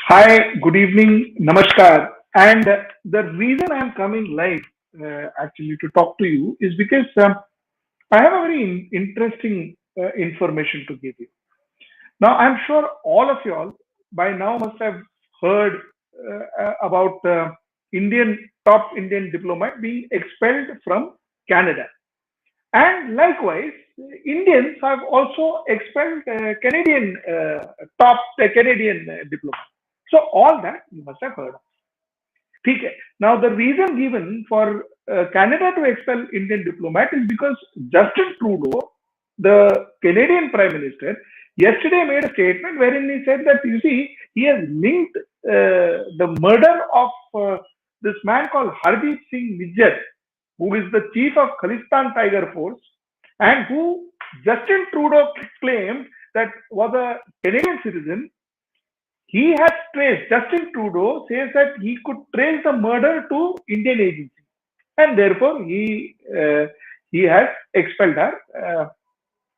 Hi, good evening, namaskar. And the reason I'm coming live actually to talk to you is because I have a very interesting information to give you. Now, I'm sure all of you all by now must have heard about Indian top Indian diplomat being expelled from Canada. And likewise, Indians have also expelled Canadian top Canadian diplomat. So all that you must have heard of. ठीक है. Now the reason given for Canada to expel Indian diplomat is because Justin Trudeau, the Canadian Prime Minister, yesterday made a statement wherein he said that you see he has linked the murder of this man called Hardeepsingh Nijjar, who is the chief of Khalistan Tiger Force, and who Justin Trudeau claimed that was a Canadian citizen. He has traced, Justin Trudeau says that he could trace the murder to Indian agency, and therefore he has expelled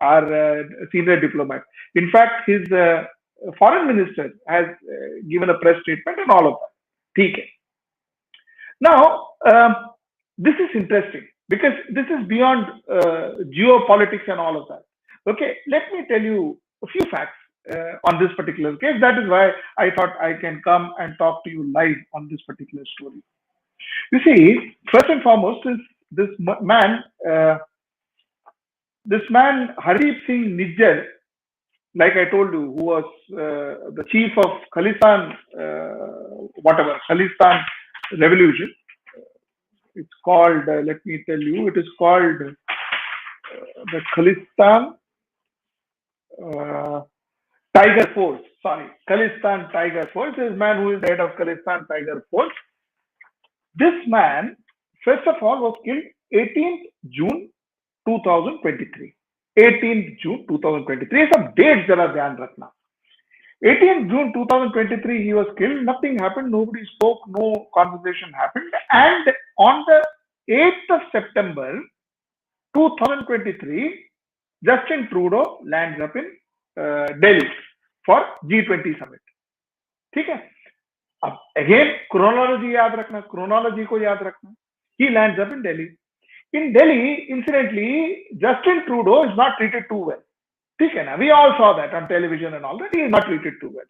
our senior diplomat. In fact, his foreign minister has given a press statement and all of that. Okay. Now, this is interesting because this is beyond geopolitics and all of that. Okay, let me tell you a few facts on this particular case. That is why I thought I can come and talk to you live on this particular story. You see, first and foremost is this man Hardeepsingh Nijjar, like I told you, who was the chief of Khalistan, Khalistan revolution. It's called, let me tell you, it is called the Khalistan Tiger Force. Sorry, Khalistan Tiger Force. This man who is the head of Khalistan Tiger Force. This man, first of all, was killed 18th June 2023. 18th June 2023. Some dates jara dhyan rakhna. 18th June 2023, he was killed. Nothing happened. Nobody spoke. No conversation happened. And on the 8th of September 2023, Justin Trudeau lands up in Delhi for G20 summit. ठीक है. अब again chronology याद रखना, chronology को याद रखना. He lands up in Delhi. In Delhi, incidentally, Justin Trudeau is not treated too well. ठीक है ना? We all saw that on television and all that. He is not treated too well.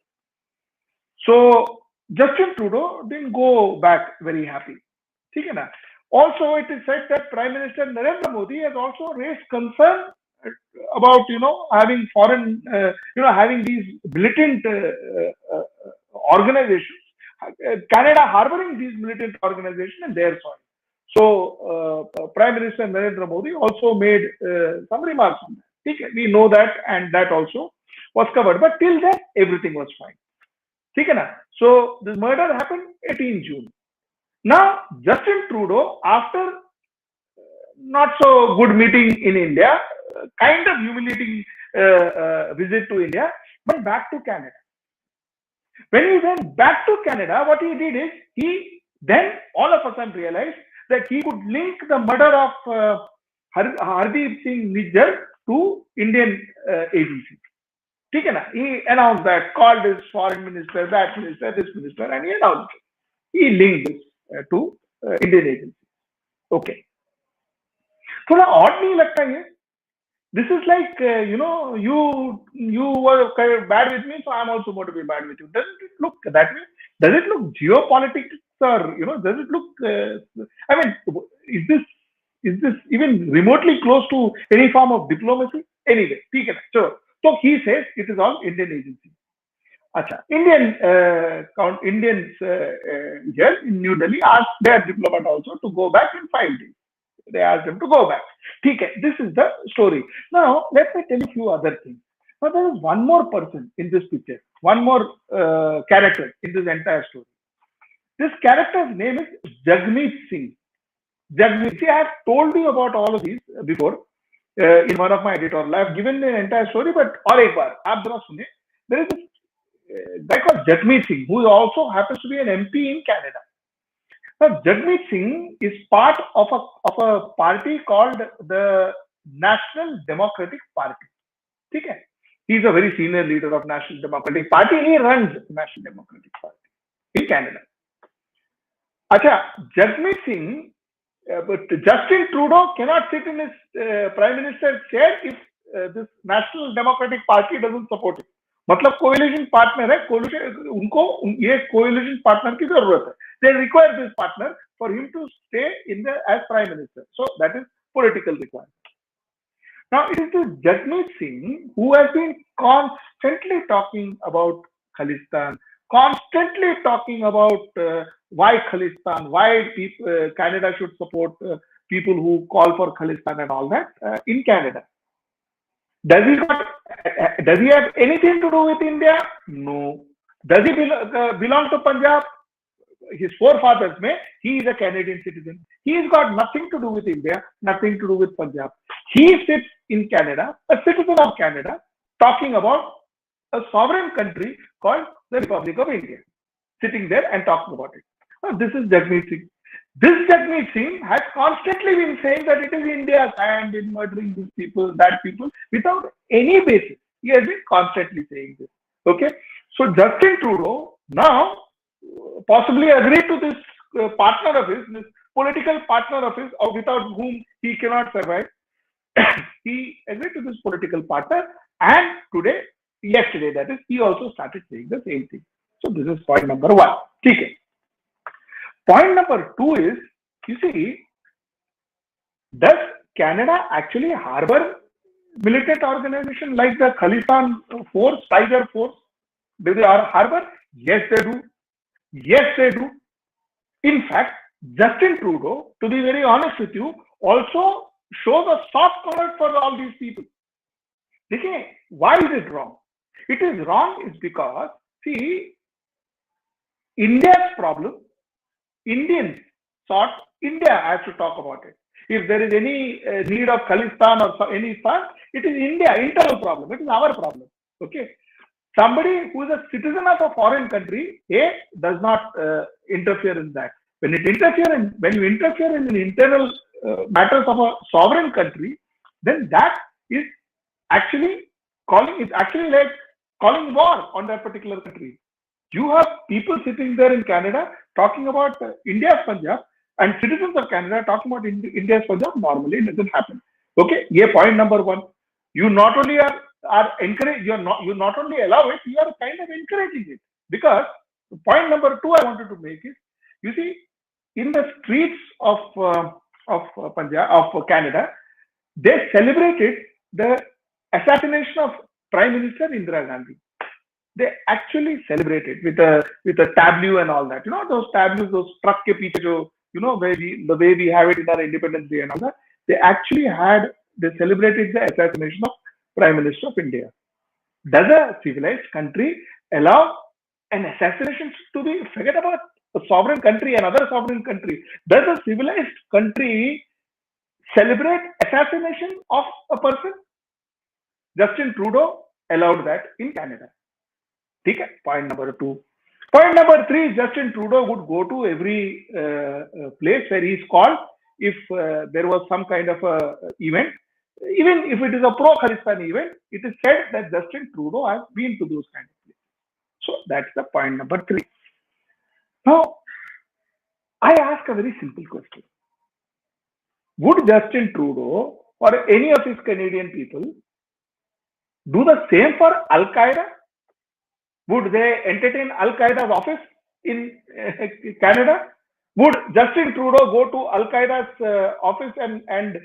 So Justin Trudeau didn't go back very happy. ठीक है ना? Also, it is said that Prime Minister Narendra Modi has also raised concern about having foreign having these militant organizations, Canada harboring these militant organizations in their soil. So Prime Minister Narendra Modi also made some remarks on that. Okay, we know that, and that also was covered, but till then everything was fine. Okay, na? So this murder happened 18 June. Now Justin Trudeau, after not so good meeting in India, kind of humiliating visit to India, went back to Canada. When he went back to Canada, what he did is, he then all of a sudden realized that he could link the murder of Hardeepsingh Nijjar to Indian agency. He announced that, called his foreign minister, that minister, this minister, and he announced it. He linked this to Indian agency. Okay. थोड़ा odd नहीं लगता ये? This is like you were kind of bad with me, so I'm also going to be bad with you. Doesn't it look that way? Does it look geopolitics, or does it look? I mean, is this even remotely close to any form of diplomacy? Anyway, so he says it is all Indian agency. Acha, Indians here in New Delhi asked their diplomat also to go back in 5 days. They asked him to go back. This is the story. Now, let me tell you a few other things. Now, there is one more person in this picture, one more character in this entire story. This character's name is Jagmeet Singh. Jagmeet Singh, I have told you about all of these before in one of my editorials. I have given the entire story, but there is this guy called Jagmeet Singh, who also happens to be an MP in Canada. Now, Jagmeet Singh is part of a party called the National Democratic Party. Okay? He's a very senior leader of National Democratic Party. He runs National Democratic Party in Canada. Acha, Jagmeet Singh, but Justin Trudeau cannot sit in his Prime Minister's chair if this National Democratic Party doesn't support it. मतलब coalition partner है, उनको ये coalition partner की जरूरत है. They require this partner for him to stay in the as Prime Minister. So that is political requirement. Now it is the Jagmeet Singh who has been constantly talking about Khalistan, constantly talking about why Khalistan, why Canada should support people who call for Khalistan and all that in Canada. Does he have anything to do with India? No. Does he belong to Punjab? His forefathers he is a Canadian citizen. He's got nothing to do with India, nothing to do with Punjab. He sits in Canada, a citizen of Canada, talking about a sovereign country called the Republic of India, sitting there and talking about it. Now, this is Jagmeet Singh. This Jagmeet Singh has constantly been saying that it is India's hand in murdering these people, that people, without any basis. He has been constantly saying this. Okay, so Justin Trudeau now possibly agreed to this partner of his, this political partner of his, or without whom he cannot survive. He agreed to this political partner, and yesterday that is, he also started saying the same thing. So this is point number one. Okay. Point number two is, you see, does Canada actually harbor militant organization like the Khalistan force, Tiger force? Do they harbor? Yes, they do. Yes, they do. In fact, Justin Trudeau, to be very honest with you, also shows a soft corner for all these people. Okay, why is it wrong? It is wrong is because, see, India's problem, Indians thought India has to talk about it. If there is any need of Khalistan or any fund, it is India, internal problem. It is our problem. Okay. Somebody who is a citizen of a foreign country, does not interfere in that. When you interfere in the internal matters of a sovereign country, then that is actually like calling war on that particular country. You have people sitting there in Canada talking about India's Punjab, and citizens of Canada talking about India's Punjab. Normally, it doesn't happen. Okay, point number one. You not only are encourage, you not only allow it, you are kind of encouraging it. Because point number two I wanted to make is, you see, in the streets of Punjab, of Canada, they celebrated the assassination of Prime Minister Indira Gandhi. They actually celebrated with a tableau and all that. You know those tableaus, those truck ke piche jo, you know, the way we have it in our Independence Day and all that. They celebrated the assassination of Prime Minister of India. Does a civilized country allow an assassination to be? Forget about a sovereign country, another sovereign country. Does a civilized country celebrate assassination of a person? Justin Trudeau allowed that in Canada. Okay, point number two. Point number three, Justin Trudeau would go to every place where he is called if there was some kind of a event. Even if it is a pro-Khalistan event, it is said that Justin Trudeau has been to those kind of places. So that's the point number three. Now, I ask a very simple question. Would Justin Trudeau or any of his Canadian people do the same for Al-Qaeda? Would they entertain Al-Qaeda's office in Canada? Would Justin Trudeau go to Al-Qaeda's office and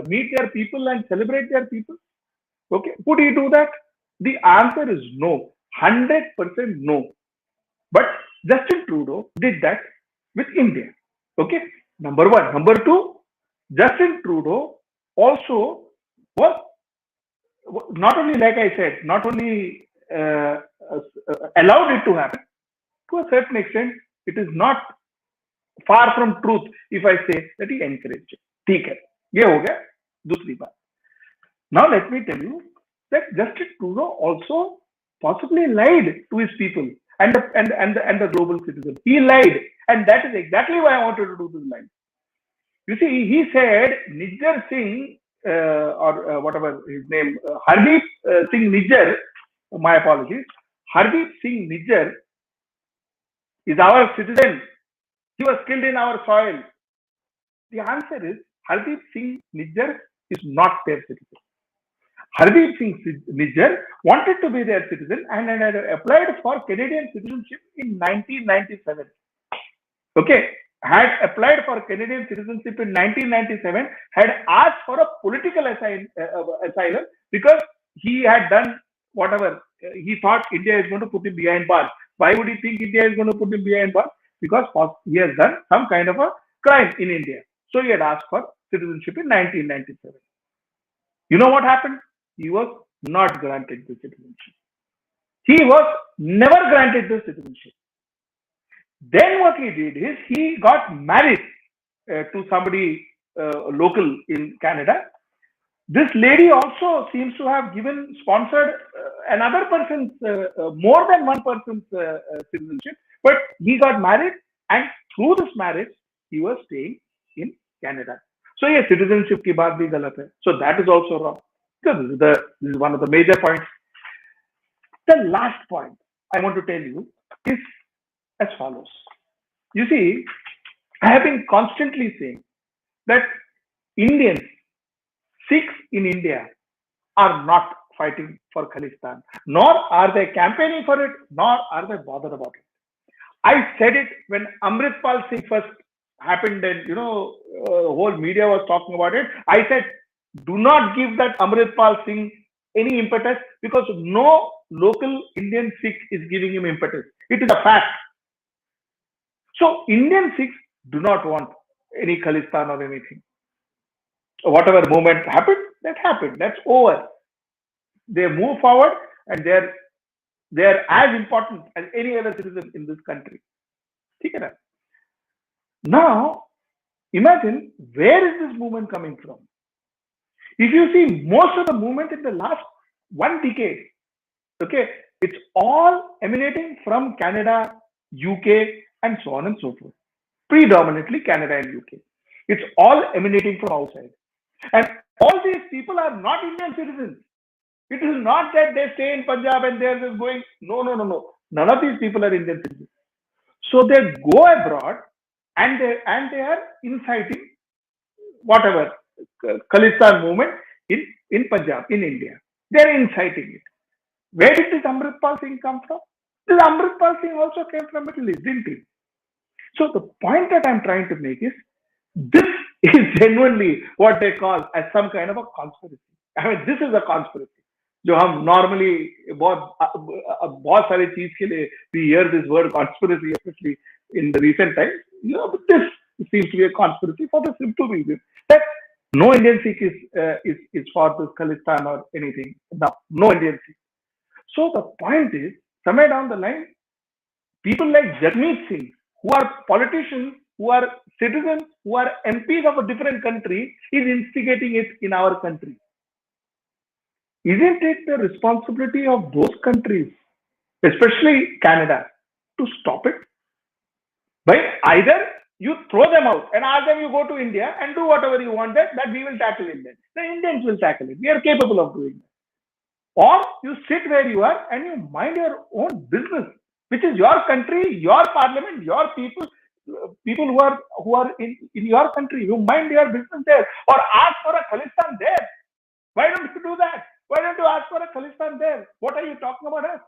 meet their people and celebrate their people? Okay, would he do that? The answer is no, 100% no. But Justin Trudeau did that with India. Okay, number one. Number two, Justin Trudeau also was not only, like I said, not only allowed it to happen, to a certain extent, it is not far from truth if I say that he encouraged it. ठीक है, ये हो गया दूसरी बात. Now let me tell you that Justin Trudeau also possibly lied to his people and the global citizen. He lied, and that is exactly why I wanted to do this line. You see, he said Nijjar Singh or whatever his name, Hardeep Singh Nijjar, my apologies, Hardeep Singh Nijjar is our citizen. He was killed in our soil. The answer is Hardeep Singh Nijjar is not their citizen. Hardeep Singh Nijjar wanted to be their citizen and had applied for Canadian citizenship in 1997. Okay, had applied for Canadian citizenship in 1997, had asked for a political asylum because he had done whatever. He thought India is going to put him behind bars. Why would he think India is going to put him behind bars? Because he has done some kind of a crime in India. So he had asked for citizenship in 1997. You know what happened? He was not granted the citizenship. He was never granted the citizenship. Then what he did is he got married to somebody local in Canada. This lady also seems to have sponsored another person's, more than one person's citizenship. But he got married, and through this marriage, he was staying in Canada. So yes, citizenship ki baat bhi galat hai. So that is also wrong. So this is one of the major points. The last point I want to tell you is as follows. You see, I have been constantly saying that Indians, Sikhs in India, are not fighting for Khalistan, nor are they campaigning for it, nor are they bothered about it. I said it when Amritpal Singh first happened, and the whole media was talking about it. I said, do not give that Amritpal Singh any impetus, because no local Indian Sikh is giving him impetus. It is a fact. So Indian Sikhs do not want any Khalistan or anything. Whatever movement happened, that happened. That's over. They move forward, and they're as important as any other citizen in this country. Now, imagine, where is this movement coming from? If you see most of the movement in the last 1 decade, okay, it's all emanating from Canada, UK, and so on and so forth. Predominantly Canada and UK. It's all emanating from outside. And all these people are not Indian citizens. It is not that they stay in Punjab and they're just going, no. None of these people are Indian citizens. So they go abroad and they are inciting whatever Khalistan movement in Punjab, in India. They're inciting it. Where did this Amritpal Singh come from? This Amritpal Singh also came from Middle East, didn't he? So the point that I'm trying to make is, this is genuinely what they call as some kind of a conspiracy. I mean, this is a conspiracy. जो हम normally बहुत सारी चीज के लिए we hear this word conspiracy, especially in the recent times. But this seems to be a conspiracy for the simple reason that no Indian Sikh is for this Khalistan or anything. No Indian Sikh. So the point is, somewhere down the line, people like Jagmeet Singh, who are politicians, who are citizens, who are MPs of a different country, is instigating it in our country. Isn't it the responsibility of those countries, especially Canada, to stop it? By either you throw them out and ask them, you go to India and do whatever you want, that we will tackle Indians. The Indians will tackle it. We are capable of doing that. Or you sit where you are and you mind your own business, which is your country, your parliament, your people who are in your country. You mind your business there, or ask for a Khalistan there. Why don't you do that? Why don't you ask for a Khalistan there? What are you talking about us?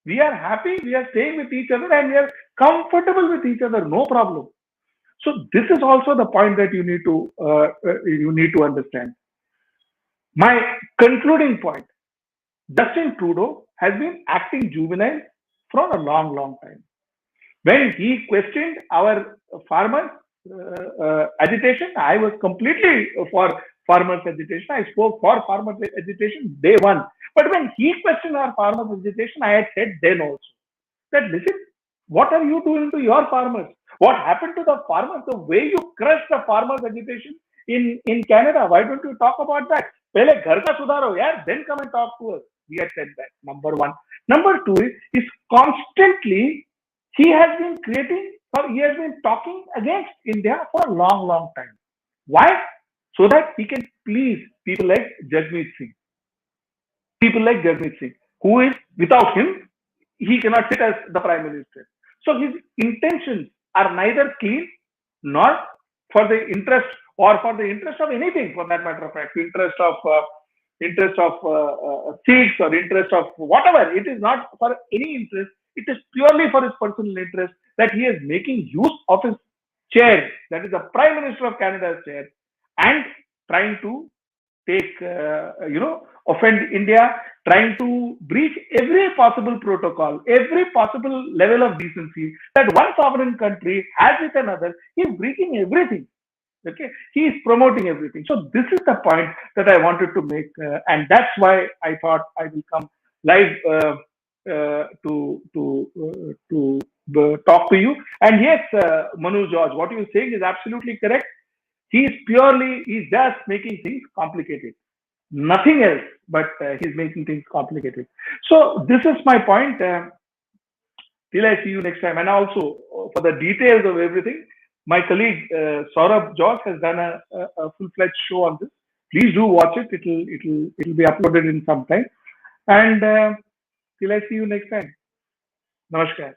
We are happy, we are staying with each other, and we are comfortable with each other, no problem. So this is also the point that you need to understand. My concluding point: Justin Trudeau has been acting juvenile for a long time. When he questioned our farmers' agitation, I was completely for farmers' agitation. I spoke for farmers' agitation day one. But when he questioned our farmers' agitation, I had said then also that, listen, what are you doing to your farmers? What happened to the farmers? The way you crushed the farmers' agitation in Canada, why don't you talk about that? Pehle ghar ka sudharo, yaar, then come and talk to us. We had said that, number one. Number two is constantly he has been talking against India for a long time. Why? So that he can please people like Jagmeet Singh. People like Jagmeet Singh, who is, without him, he cannot sit as the Prime Minister. So his intentions are neither clean nor for the interest or for the interest of anything, for that matter of fact, interest of seats or interest of whatever. It is not for any interest. It is purely for his personal interest that he is making use of his chair, that is the Prime Minister of Canada's chair, and trying to take, offend India, trying to breach every possible protocol, every possible level of decency that one sovereign country has with another. He is breaching everything. Okay, he is promoting everything. So this is the point that I wanted to make, and that's why I thought I will come live to talk to you. And yes, Manu George, what you're saying is absolutely correct. He's just making things complicated. Nothing else, but he's making things complicated. So this is my point. Till I see you next time. And also for the details of everything, my colleague Saurabh George has done a full-fledged show on this. Please do watch it. It'll be uploaded in some time. And till I see you next time. Namaskar.